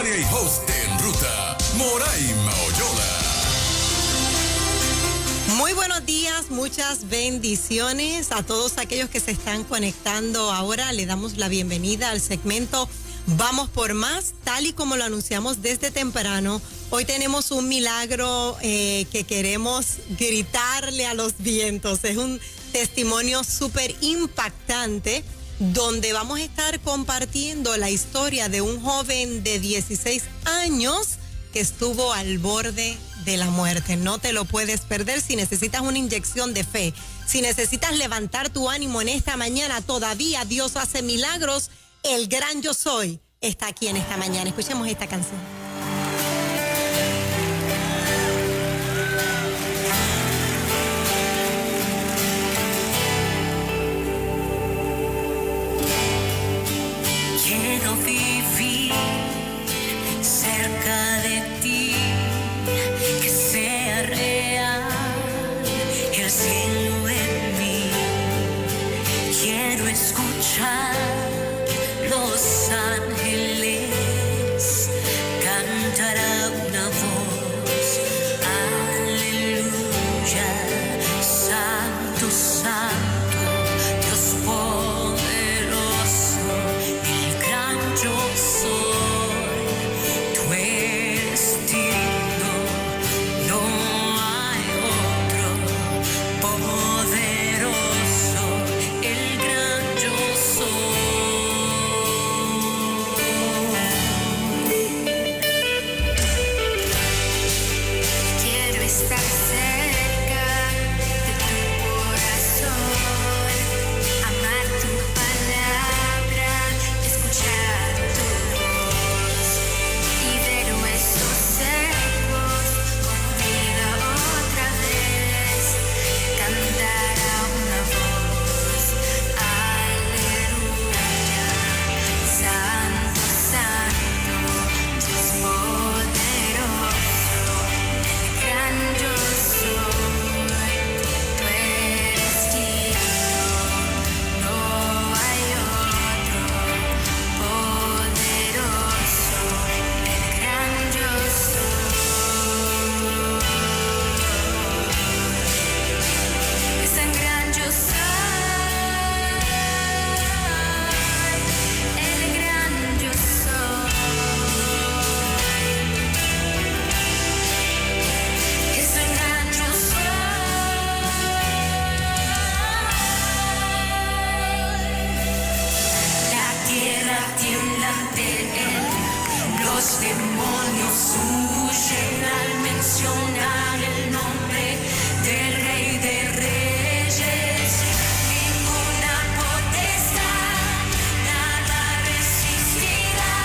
secretaria y host de En Ruta, Moraima Oyola. Muy buenos días, muchas bendiciones a todos aquellos que se están conectando ahora. Le damos la bienvenida al segmento Vamos por Más, tal y como lo anunciamos desde temprano. Hoy tenemos un milagro que queremos gritarle a los vientos. Es un testimonio súper impactante donde vamos a estar compartiendo la historia de un joven de 16 años que estuvo al borde de la muerte. No te lo puedes perder. Si necesitas una inyección de fe, si necesitas levantar tu ánimo en esta mañana, todavía Dios hace milagros. El gran yo soy está aquí en esta mañana. Escuchemos esta canción. Quiero vivir cerca de ti, que sea real el cielo en mí. Quiero escuchar los ángeles cantar a una voz. Aleluya, santo, santo, Dios poderoso, el gran yo soy. Tú eres digno, no hay otro poderoso, el gran yo soy. Quiero estar cerca de tu corazón, amar tu palabra, escuchar tu voz y ver huesos secos con vida otra vez, cantar a una voz. Aleluya, santo, santo, Dios poderoso, el gran yo soy. Tú eres digno, no hay otro poderoso, el gran yo soy. Es el gran yo soy, el gran yo soy. Es el gran yo soy. La tierra tiembla ante él, los demonios huyen al mencionar el nombre del Rey de Reyes. Ninguna potestad, nada resistirá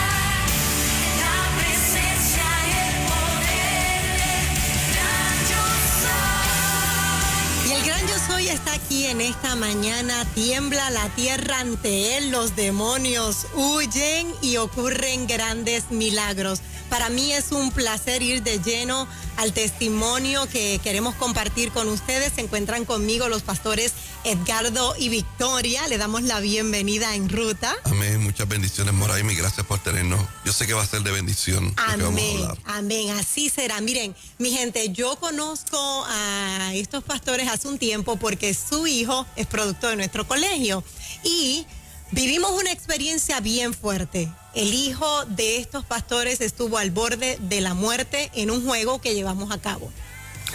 la presencia y el poder del gran yo soy. Y el gran yo soy está aquí en esta mañana. Tiembla la tierra ante él, los demonios huyen y ocurren grandes milagros. Para mí es un placer ir de lleno al testimonio que queremos compartir con ustedes. Se encuentran conmigo los pastores Edgardo y Victoria. Le damos la bienvenida en ruta. Amén, muchas bendiciones, Moraima, y gracias por tenernos. Yo sé que va a ser de bendición lo que vamos a Amén, hablar. amén, así será. Miren, mi gente, yo conozco a estos pastores hace un tiempo porque su hijo es producto de nuestro colegio y vivimos una experiencia bien fuerte. El hijo de estos pastores estuvo al borde de la muerte en un juego que llevamos a cabo.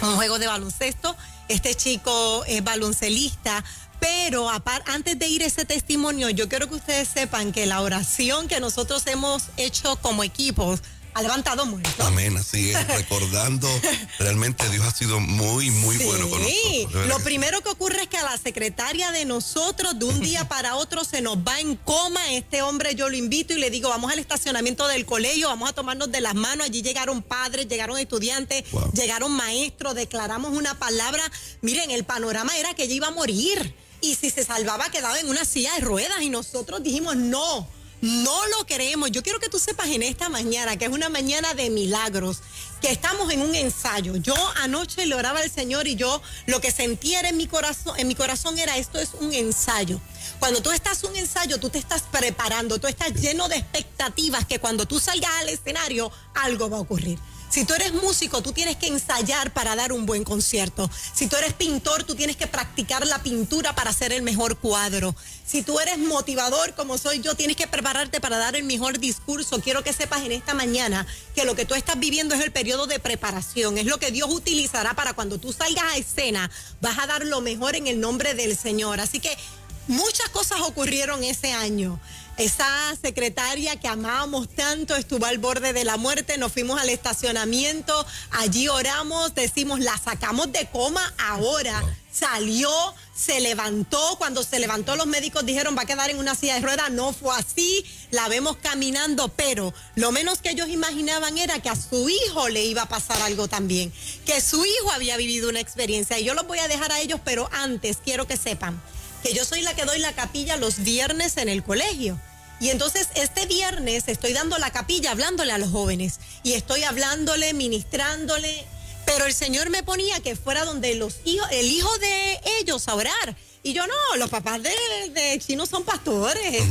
Un juego de baloncesto. Este chico es baloncelista, pero antes de ir a ese testimonio, yo quiero que ustedes sepan que la oración que nosotros hemos hecho como equipo ha levantado muertos. Amén, así es, recordando, realmente Dios ha sido muy bueno con nosotros. Lo primero que ocurre es que a la secretaria de nosotros, de un día para otro, se nos va en coma. Este hombre yo lo invito y le digo, vamos al estacionamiento del colegio, vamos a tomarnos de las manos. Allí llegaron padres, llegaron estudiantes, llegaron maestros, declaramos una palabra. Miren, el panorama era que ella iba a morir. Y si se salvaba, quedaba en una silla de ruedas. Y nosotros dijimos, no, no lo creemos. Yo quiero que tú sepas en esta mañana que es una mañana de milagros, que estamos en un ensayo. Yo anoche le oraba al Señor y yo lo que sentía era en mi corazón era esto es un ensayo. Cuando tú estás en un ensayo, tú te estás preparando, tú estás lleno de expectativas que cuando tú salgas al escenario, algo va a ocurrir. Si tú eres músico, tú tienes que ensayar para dar un buen concierto. Si tú eres pintor, tú tienes que practicar la pintura para hacer el mejor cuadro. Si tú eres motivador, como soy yo, tienes que prepararte para dar el mejor discurso. Quiero que sepas en esta mañana que lo que tú estás viviendo es el periodo de preparación. Es lo que Dios utilizará para cuando tú salgas a escena, vas a dar lo mejor en el nombre del Señor. Así que muchas cosas ocurrieron ese año. Esa secretaria que amábamos tanto estuvo al borde de la muerte, nos fuimos al estacionamiento, allí oramos, decimos, la sacamos de coma ahora. Salió, se levantó, cuando se levantó los médicos dijeron va a quedar en una silla de ruedas, no fue así, la vemos caminando, pero lo menos que ellos imaginaban era que a su hijo le iba a pasar algo también, que su hijo había vivido una experiencia y yo los voy a dejar a ellos, pero antes quiero que sepan que yo soy la que doy la capilla los viernes en el colegio. Y entonces este viernes estoy dando la capilla hablándole a los jóvenes y estoy hablándole, ministrándole, pero el Señor me ponía que fuera donde el hijo de ellos a orar. Y yo no, los papás de Chino son pastores,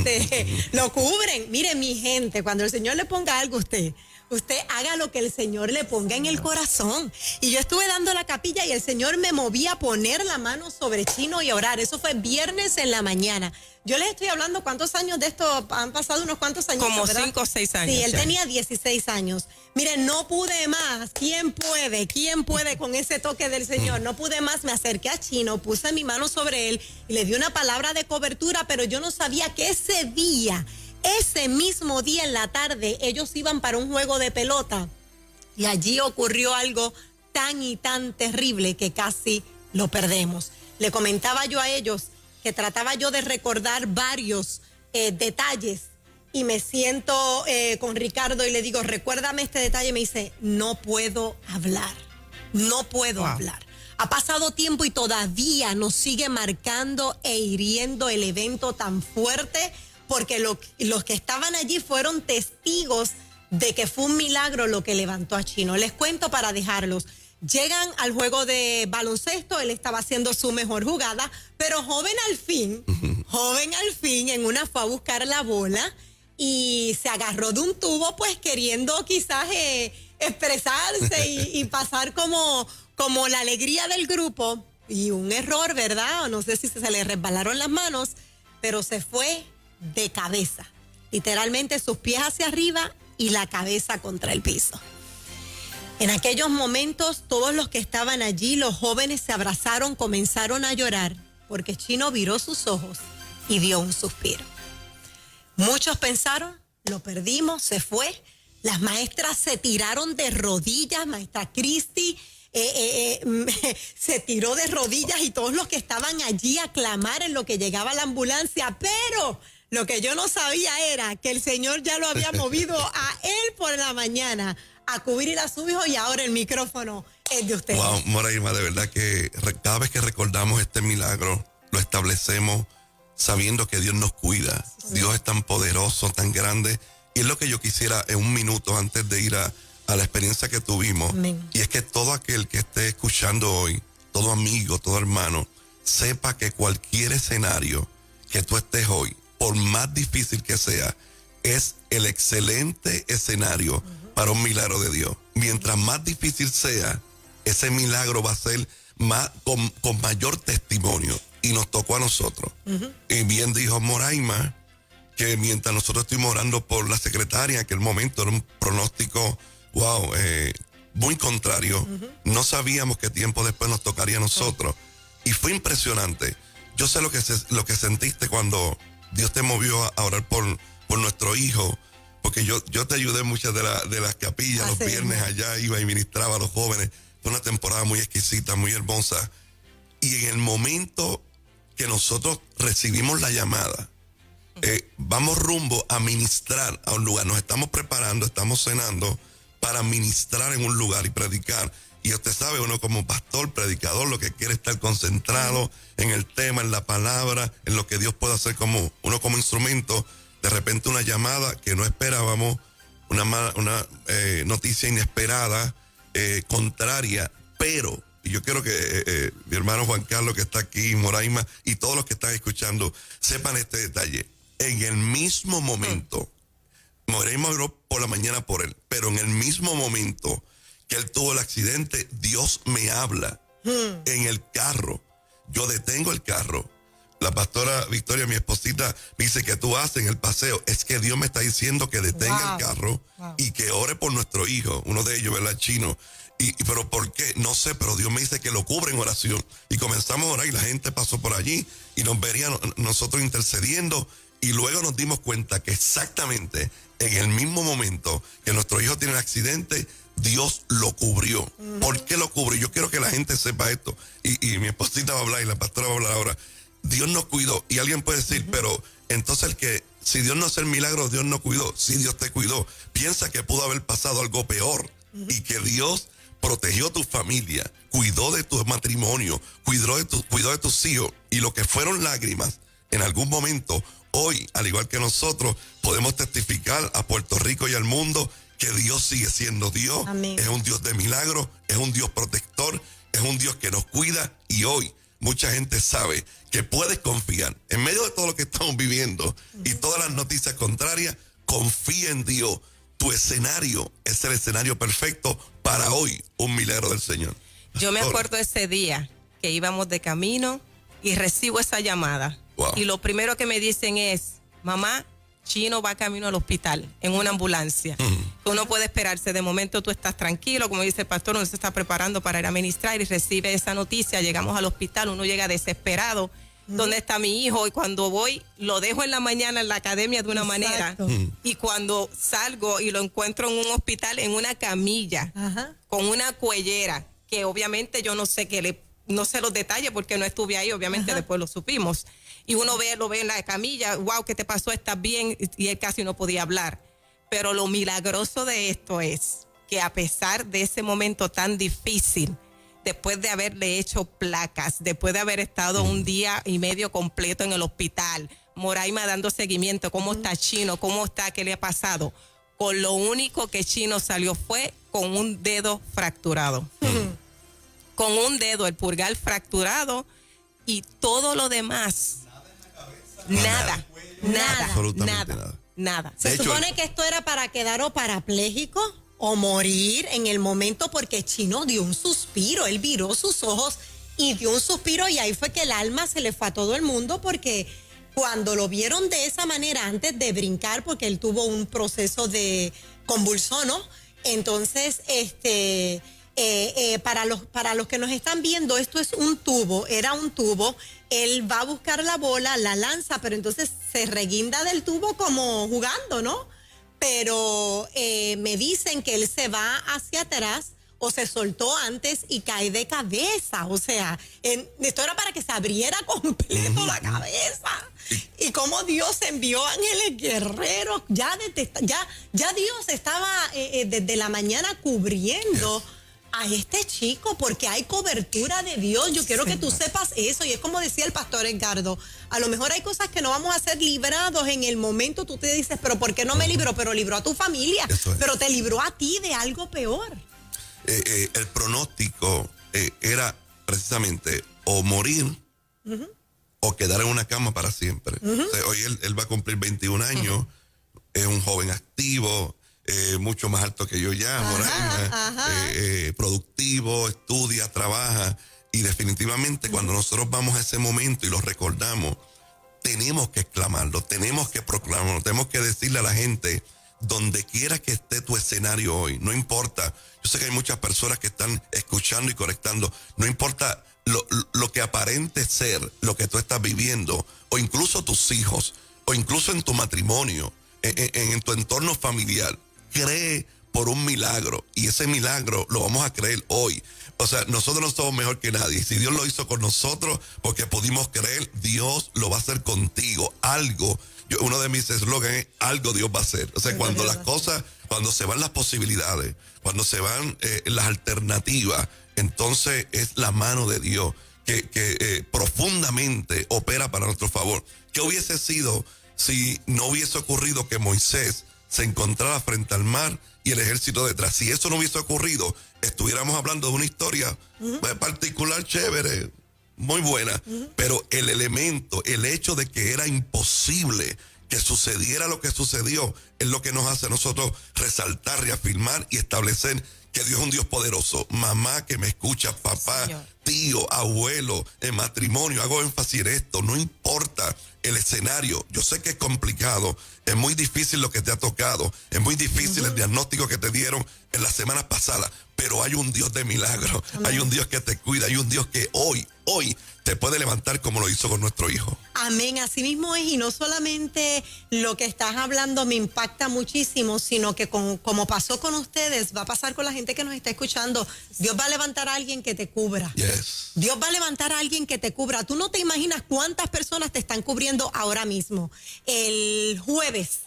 lo cubren. Mire mi gente, cuando el Señor le ponga algo a usted haga lo que el Señor le ponga en el corazón. Y yo estuve dando la capilla y el Señor me movía a poner la mano sobre Chino y a orar. Eso fue viernes en la mañana. Yo les estoy hablando, ¿cuántos años de esto? Han pasado unos cuantos años. Como ¿verdad? 5 o 6 años. Sí, él tenía 16 años. Miren, no pude más. ¿Quién puede? ¿Quién puede con ese toque del Señor? No pude más. Me acerqué a Chino, puse mi mano sobre él y le di una palabra de cobertura, pero yo no sabía que ese mismo día en la tarde, ellos iban para un juego de pelota y allí ocurrió algo tan y tan terrible que casi lo perdemos. Le comentaba yo a ellos que trataba yo de recordar varios detalles y me siento con Ricardo y le digo, recuérdame este detalle. Y me dice, no puedo hablar. Ha pasado tiempo y todavía nos sigue marcando e hiriendo el evento tan fuerte, porque los que estaban allí fueron testigos de que fue un milagro lo que levantó a Chino. Les cuento para dejarlos. Llegan al juego de baloncesto, él estaba haciendo su mejor jugada, pero joven al fin, en una fue a buscar la bola y se agarró de un tubo, pues queriendo quizás expresarse y pasar como la alegría del grupo. Y un error, ¿verdad? No sé si se le resbalaron las manos, pero se fue de cabeza. Literalmente sus pies hacia arriba y la cabeza contra el piso. En aquellos momentos, todos los que estaban allí, los jóvenes se abrazaron, comenzaron a llorar, porque Chino viró sus ojos y dio un suspiro. Muchos pensaron, lo perdimos, se fue. Las maestras se tiraron de rodillas, maestra Cristi se tiró de rodillas y todos los que estaban allí a clamar en lo que llegaba la ambulancia, pero lo que yo no sabía era que el Señor ya lo había movido a él por la mañana a cubrir a su hijo y ahora el micrófono es de ustedes. Wow, Moraima, de verdad que cada vez que recordamos este milagro, lo establecemos sabiendo que Dios nos cuida. Sí. Dios es tan poderoso, tan grande. Y es lo que yo quisiera en un minuto antes de ir a la experiencia que tuvimos. Amén. Y es que todo aquel que esté escuchando hoy, todo amigo, todo hermano, sepa que cualquier escenario que tú estés hoy, por más difícil que sea, es el excelente escenario para un milagro de Dios. Mientras más difícil sea, ese milagro va a ser más, con mayor testimonio. Y nos tocó a nosotros. Y bien dijo Moraima, que mientras nosotros estuvimos orando por la secretaria, en aquel momento era un pronóstico, muy contrario. No sabíamos qué tiempo después nos tocaría a nosotros. Y fue impresionante. Yo sé lo que sentiste cuando Dios te movió a orar por nuestro hijo, porque yo te ayudé en muchas de las capillas, los viernes allá iba y ministraba a los jóvenes. Fue una temporada muy exquisita, muy hermosa. Y en el momento que nosotros recibimos la llamada, vamos rumbo a ministrar a un lugar. Nos estamos preparando, estamos cenando para ministrar en un lugar y predicar. Y usted sabe, uno como pastor, predicador, lo que quiere es estar concentrado en el tema, en la palabra, en lo que Dios puede hacer como instrumento. de repente una llamada que no esperábamos, una noticia inesperada, contraria, pero y yo quiero que mi hermano Juan Carlos que está aquí, Moraima, y todos los que están escuchando, sepan este detalle. En el mismo momento, Moraima oró por la mañana por él, pero en el mismo momento que él tuvo el accidente, Dios me habla en el carro. Yo detengo el carro. La pastora Victoria, mi esposita, me dice que tú haces en el paseo. Es que Dios me está diciendo que detenga el carro y que ore por nuestro hijo, uno de ellos, ¿verdad? Chino. Pero ¿por qué? No sé, pero Dios me dice que lo cubre en oración. Y comenzamos a orar y la gente pasó por allí y nos vería nosotros intercediendo. Y luego nos dimos cuenta que exactamente en el mismo momento que nuestro hijo tiene un accidente, Dios lo cubrió. ¿Por qué lo cubrió? Yo quiero que la gente sepa esto. Y mi esposita va a hablar y la pastora va a hablar ahora. Dios nos cuidó. Y alguien puede decir, pero entonces si Dios no hace el milagro, Dios no cuidó. Sí, Dios te cuidó. Piensa que pudo haber pasado algo peor y que Dios protegió tu familia, cuidó de tu matrimonio, cuidó de tus hijos, y lo que fueron lágrimas en algún momento, hoy, al igual que nosotros, podemos testificar a Puerto Rico y al mundo que Dios sigue siendo Dios. Amén. Es un Dios de milagros, es un Dios protector, es un Dios que nos cuida, y hoy mucha gente sabe que puedes confiar en medio de todo lo que estamos viviendo y todas las noticias contrarias. Confía en Dios. Tu escenario es el escenario perfecto para hoy, un milagro del Señor. Yo me acuerdo ese día que íbamos de camino y recibo esa llamada. Wow. Y lo primero que me dicen es, mamá, Chino va camino al hospital en una ambulancia. Uno puede esperarse, de momento tú estás tranquilo, como dice el pastor, uno se está preparando para ir a ministrar y recibe esa noticia, llegamos al hospital, uno llega desesperado. ¿Dónde está mi hijo? Y cuando voy, lo dejo en la mañana en la academia de una manera. Y cuando salgo y lo encuentro en un hospital, en una camilla, con una cuellera, que obviamente yo no sé no sé los detalles porque no estuve ahí, obviamente después lo supimos. Y uno lo ve en la camilla, wow, ¿qué te pasó? ¿Estás bien? Y él casi no podía hablar. Pero lo milagroso de esto es que a pesar de ese momento tan difícil, después de haberle hecho placas, después de haber estado un día y medio completo en el hospital, Moraima dando seguimiento, ¿cómo está Chino? ¿Cómo está? ¿Qué le ha pasado? Con lo único que Chino salió fue con un dedo fracturado. Con un dedo, el pulgar fracturado, y todo lo demás, nada. Absolutamente nada. Se supone que esto era para quedar o parapléjico o morir en el momento, porque Chino dio un suspiro, él viró sus ojos y dio un suspiro, y ahí fue que el alma se le fue a todo el mundo, porque cuando lo vieron de esa manera antes de brincar, porque él tuvo un proceso de convulsión, ¿no? Entonces, para los que nos están viendo, esto es un tubo, era un tubo, él va a buscar la bola, la lanza, pero entonces se reguinda del tubo como jugando, ¿no? Pero me dicen que él se va hacia atrás o se soltó antes y cae de cabeza. O sea, esto era para que se abriera completo la cabeza. Y cómo Dios envió ángeles guerreros. Ya Dios estaba desde la mañana cubriendo a este chico, porque hay cobertura de Dios. Yo quiero que tú sepas eso, y es como decía el pastor Edgardo, a lo mejor hay cosas que no vamos a ser librados en el momento. Tú te dices, pero ¿por qué no me libró? Pero libró a tu familia, pero te libró a ti de algo peor. El pronóstico era precisamente o morir o quedar en una cama para siempre. O sea, hoy él va a cumplir 21 años, es un joven activo, mucho más alto que yo ya, productivo, estudia, trabaja, y definitivamente cuando nosotros vamos a ese momento y lo recordamos, tenemos que exclamarlo, tenemos que proclamarlo, tenemos que decirle a la gente, donde quiera que esté tu escenario hoy, no importa, yo sé que hay muchas personas que están escuchando y conectando, no importa lo que aparente ser, lo que tú estás viviendo, o incluso tus hijos, o incluso en tu matrimonio, en tu entorno familiar, cree por un milagro, y ese milagro lo vamos a creer hoy. O sea, nosotros no somos mejor que nadie. Si Dios lo hizo con nosotros porque pudimos creer, Dios lo va a hacer contigo. Uno de mis eslogans es, algo Dios va a hacer. O sea, cuando las cosas, cuando se van las posibilidades, cuando se van las alternativas, entonces es la mano de Dios que profundamente opera para nuestro favor. ¿Qué hubiese sido si no hubiese ocurrido que Moisés se encontrara frente al mar y el ejército detrás. Si eso no hubiese ocurrido, estuviéramos hablando de una historia particular, chévere, muy buena. Pero el elemento, el hecho de que era imposible que sucediera lo que sucedió, es lo que nos hace a nosotros resaltar, reafirmar y establecer que Dios es un Dios poderoso. Mamá que me escucha, papá, Señor, tío, abuelo, en matrimonio, hago énfasis en esto, no importa el escenario. Yo sé que es complicado, es muy difícil lo que te ha tocado, es muy difícil el diagnóstico que te dieron en las semanas pasadas, pero hay un Dios de milagro, hay un Dios que te cuida, hay un Dios que hoy te puede levantar como lo hizo con nuestro hijo. Amén, así mismo es, y no solamente lo que estás hablando me impacta muchísimo, sino que como pasó con ustedes, va a pasar con la gente que nos está escuchando. Dios va a levantar a alguien que te cubra. Yes. Dios va a levantar a alguien que te cubra. Tú no te imaginas cuántas personas te están cubriendo ahora mismo. El jueves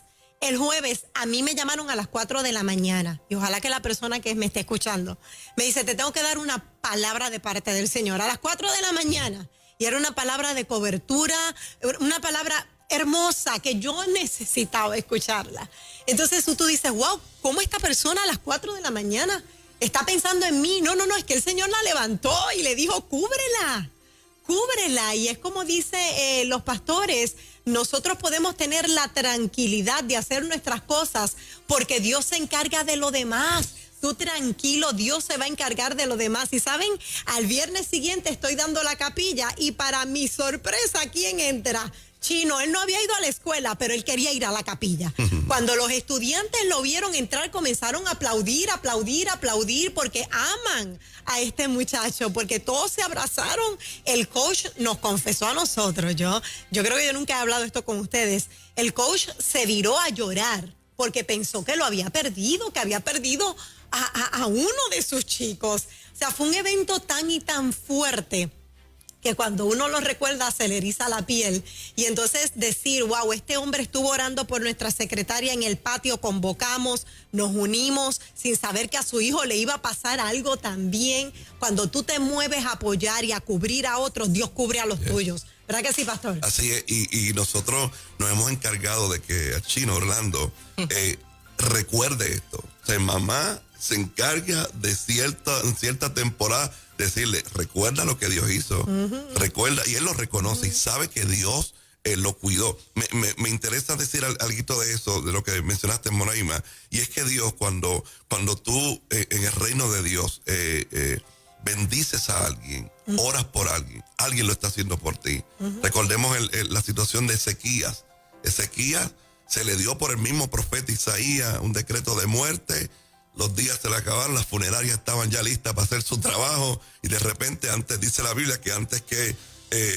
a mí me llamaron a las 4 de la mañana y ojalá que la persona que me esté escuchando me dice, te tengo que dar una palabra de parte del Señor a las 4 de la mañana, y era una palabra de cobertura, una palabra hermosa que yo necesitaba escucharla. Entonces tú dices, wow, ¿cómo esta persona a las 4 de la mañana está pensando en mí? No, es que el Señor la levantó y le dijo, cúbrela. Y es como dice los pastores, nosotros podemos tener la tranquilidad de hacer nuestras cosas porque Dios se encarga de lo demás. Tú tranquilo, Dios se va a encargar de lo demás. Y saben, al viernes siguiente estoy dando la capilla y para mi sorpresa, ¿quién entra? Chino. Él no había ido a la escuela, pero él quería ir a la capilla. Cuando los estudiantes lo vieron entrar, comenzaron a aplaudir, porque aman a este muchacho, porque todos se abrazaron. El coach nos confesó a nosotros, yo creo que yo nunca he hablado esto con ustedes. El coach se viró a llorar porque pensó que lo había perdido, que había perdido a uno de sus chicos. O sea, fue un evento tan y tan fuerte que cuando uno lo recuerda se le eriza la piel. Y entonces decir, wow, este hombre estuvo orando por nuestra secretaria en el patio, convocamos, nos unimos sin saber que a su hijo le iba a pasar algo también. Cuando tú te mueves a apoyar y a cubrir a otros, Dios cubre a los tuyos. ¿Verdad que sí, pastor? Así es, y nosotros nos hemos encargado de que a Chino Orlando recuerde esto. O sea, mamá se encarga de en cierta temporada decirle, recuerda lo que Dios hizo, recuerda, y él lo reconoce y sabe que Dios lo cuidó. Me interesa decir algo de eso, de lo que mencionaste, Moraima, y es que Dios, cuando tú en el reino de Dios bendices a alguien, oras por alguien, alguien lo está haciendo por ti. Recordemos la situación de Ezequías. Ezequías se le dio por el mismo profeta Isaías un decreto de muerte. Los días se le acabaron, las funerarias estaban ya listas para hacer su trabajo, y de repente, dice la Biblia que antes que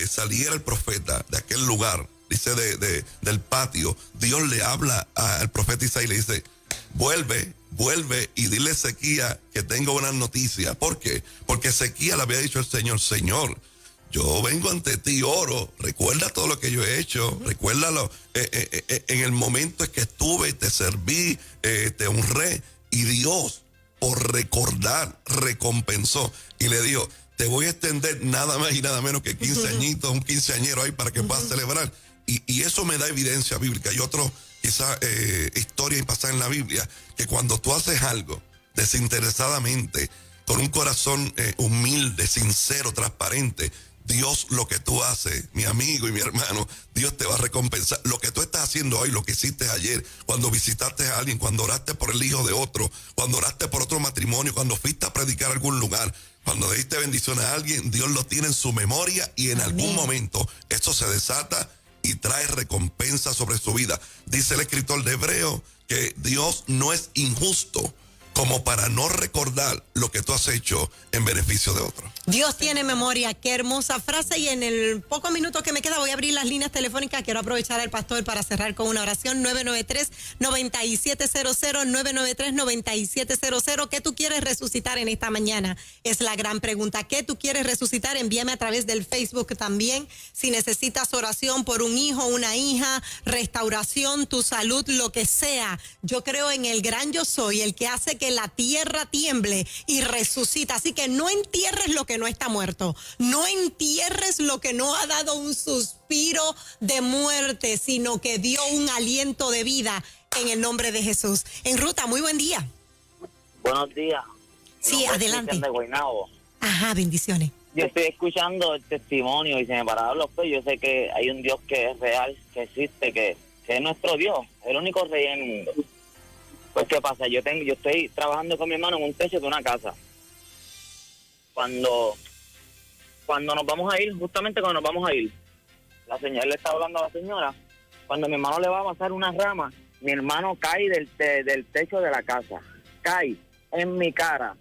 saliera el profeta de aquel lugar, dice del patio, Dios le habla al profeta Isaías y le dice, vuelve y dile a Ezequías que tengo buenas noticias. ¿Por qué? Porque Ezequías le había dicho al Señor, yo vengo ante ti, oro, recuerda todo lo que yo he hecho, recuérdalo en el momento en que estuve, te serví, te honré. Y Dios, por recordar, recompensó y le dijo, te voy a extender nada más y nada menos que 15 añitos, un quinceañero ahí para que puedas celebrar. Y eso me da evidencia bíblica. Hay otro, quizá, historia y pasaje en la Biblia, que cuando tú haces algo desinteresadamente, con un corazón humilde, sincero, transparente, Dios, lo que tú haces, mi amigo y mi hermano, Dios te va a recompensar. Lo que tú estás haciendo hoy, lo que hiciste ayer, cuando visitaste a alguien, cuando oraste por el hijo de otro, cuando oraste por otro matrimonio, cuando fuiste a predicar a algún lugar, cuando le diste bendición a alguien, Dios lo tiene en su memoria y en algún momento eso se desata y trae recompensa sobre su vida. Dice el escritor de Hebreo que Dios no es injusto como para no recordar lo que tú has hecho en beneficio de otro. Dios tiene memoria, qué hermosa frase. Y en el poco minuto que me queda voy a abrir las líneas telefónicas. Quiero aprovechar al pastor para cerrar con una oración. 993-9700, 993-9700. ¿Qué tú quieres resucitar en esta mañana? Es la gran pregunta. ¿Qué tú quieres resucitar? Envíame a través del Facebook también. Si necesitas oración por un hijo, una hija, restauración, tu salud, lo que sea. Yo creo en el gran yo soy, el que hace que la tierra tiemble y resucita. Así que no entierres lo que no está muerto. No entierres lo que no ha dado un suspiro de muerte, sino que dio un aliento de vida en el nombre de Jesús. En ruta, muy buen día. Buenos días. Sí, adelante. De Guaynabo. Ajá, bendiciones. Yo estoy escuchando el testimonio y se me pararon los pelos. Yo sé que hay un Dios que es real, que existe, que es nuestro Dios, el único rey en el mundo. Pues, ¿qué pasa? Yo estoy trabajando con mi hermano en un techo de una casa. Cuando nos vamos a ir, justamente cuando nos vamos a ir, la señora le está hablando a la señora. Cuando mi hermano le va a pasar una rama, mi hermano cae del techo de la casa. Cae en mi cara.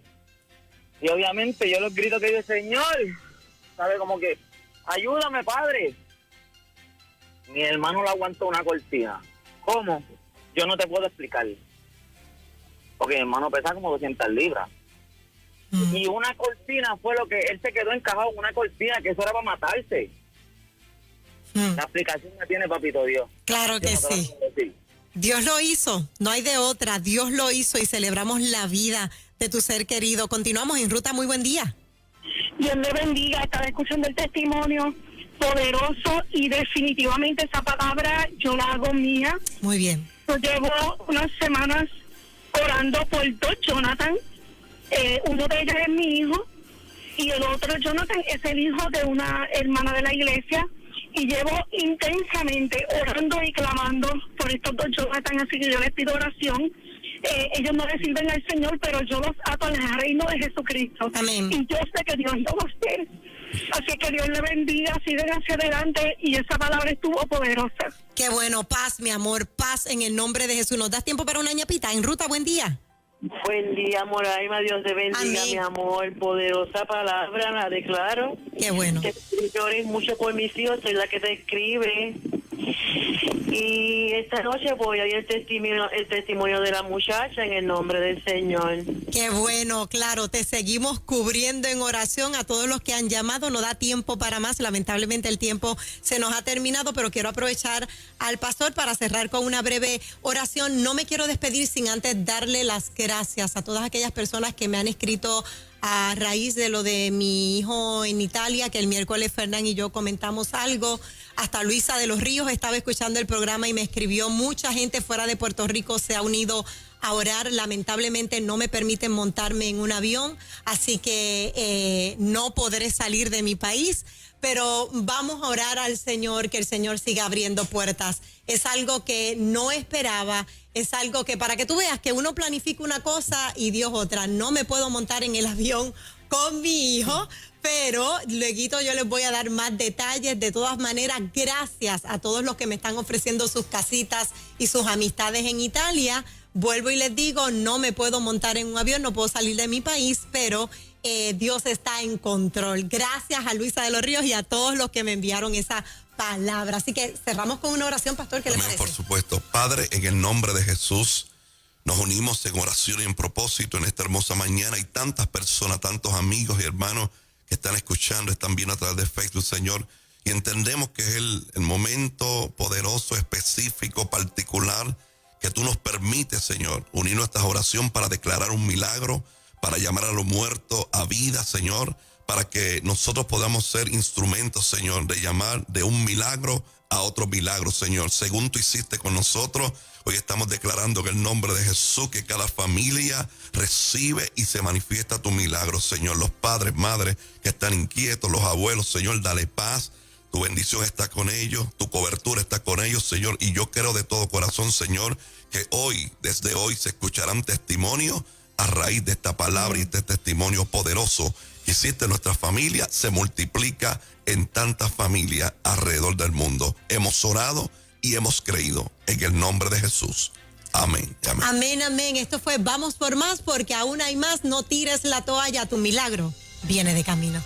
Y obviamente yo los grito que digo, Señor, ¿sabe? Como que, ayúdame, Padre. Mi hermano le aguantó una cortina. ¿Cómo? Yo no te puedo explicar. Porque mi hermano pesa como 200 libras. Y una cortina fue lo que él se quedó encajado en una cortina, que eso era para matarse. La explicación la tiene Papito Dios. Claro que sí. Dios lo hizo, no hay de otra. Dios lo hizo y celebramos la vida de tu ser querido. Continuamos en ruta. Muy buen día. Dios le bendiga. Estaba escuchando el testimonio poderoso y definitivamente esa palabra yo la hago mía. Muy bien. Yo llevo unas semanas orando por dos Jonathan. Uno de ellos es mi hijo y el otro Jonathan es el hijo de una hermana de la iglesia. Y llevo intensamente orando y clamando por estos dos Jonathan, así que yo les pido oración. Ellos no le sirven al Señor, pero yo los ato al reino de Jesucristo. Amén. Y yo sé que Dios lo va a hacer. Así que Dios le bendiga, sigan hacia adelante, y esa palabra estuvo poderosa. Qué bueno, paz, mi amor, paz en el nombre de Jesús. ¿Nos das tiempo para una ñapita? En ruta, buen día. Buen día, Moraima, Dios te bendiga. Amén. Mi amor, poderosa palabra, la declaro. Qué bueno. Que llores mucho por mis hijos, soy la que te escribe. Y esta noche voy a ir el testimonio de la muchacha en el nombre del Señor. Qué bueno, claro, te seguimos cubriendo en oración a todos los que han llamado. No da tiempo para más, lamentablemente el tiempo se nos ha terminado, pero quiero aprovechar al pastor para cerrar con una breve oración. No me quiero despedir sin antes darle las gracias a todas aquellas personas que me han escrito a raíz de lo de mi hijo en Italia, que el miércoles Fernán y yo comentamos algo. Hasta Luisa de los Ríos estaba escuchando el programa y me escribió. Mucha gente fuera de Puerto Rico se ha unido a orar. Lamentablemente no me permiten montarme en un avión, así que no podré salir de mi país. Pero vamos a orar al Señor, que el Señor siga abriendo puertas. Es algo que no esperaba, es algo que, para que tú veas que uno planifica una cosa y Dios otra. No me puedo montar en el avión con mi hijo, pero luego yo les voy a dar más detalles. De todas maneras, gracias a todos los que me están ofreciendo sus casitas y sus amistades en Italia. Vuelvo y les digo, no me puedo montar en un avión, no puedo salir de mi país, pero Dios está en control. Gracias a Luisa de los Ríos y a todos los que me enviaron esa palabra. Así que cerramos con una oración, pastor, ¿qué le parece? Por supuesto. Padre, en el nombre de Jesús, nos unimos en oración y en propósito en esta hermosa mañana. Hay tantas personas, tantos amigos y hermanos que están escuchando, están viendo a través de Facebook, Señor, y entendemos que es el momento poderoso, específico, particular, que tú nos permites, Señor, unirnos a esta oración para declarar un milagro, para llamar a los muertos a vida, Señor, para que nosotros podamos ser instrumentos, Señor, de llamar de un milagro a otro milagro, Señor. Según tú hiciste con nosotros, hoy estamos declarando que en el nombre de Jesús, que cada familia recibe y se manifiesta tu milagro, Señor. Los padres, madres que están inquietos, los abuelos, Señor, dale paz. Tu bendición está con ellos, tu cobertura está con ellos, Señor. Y yo creo de todo corazón, Señor, que hoy, desde hoy, se escucharán testimonios a raíz de esta palabra y este testimonio poderoso que hiciste en nuestra familia, se multiplica en tantas familias alrededor del mundo. Hemos orado y hemos creído en el nombre de Jesús. Amén. Amén. Amén, amén. Esto fue Vamos por Más, porque aún hay más. No tires la toalla, tu milagro viene de camino.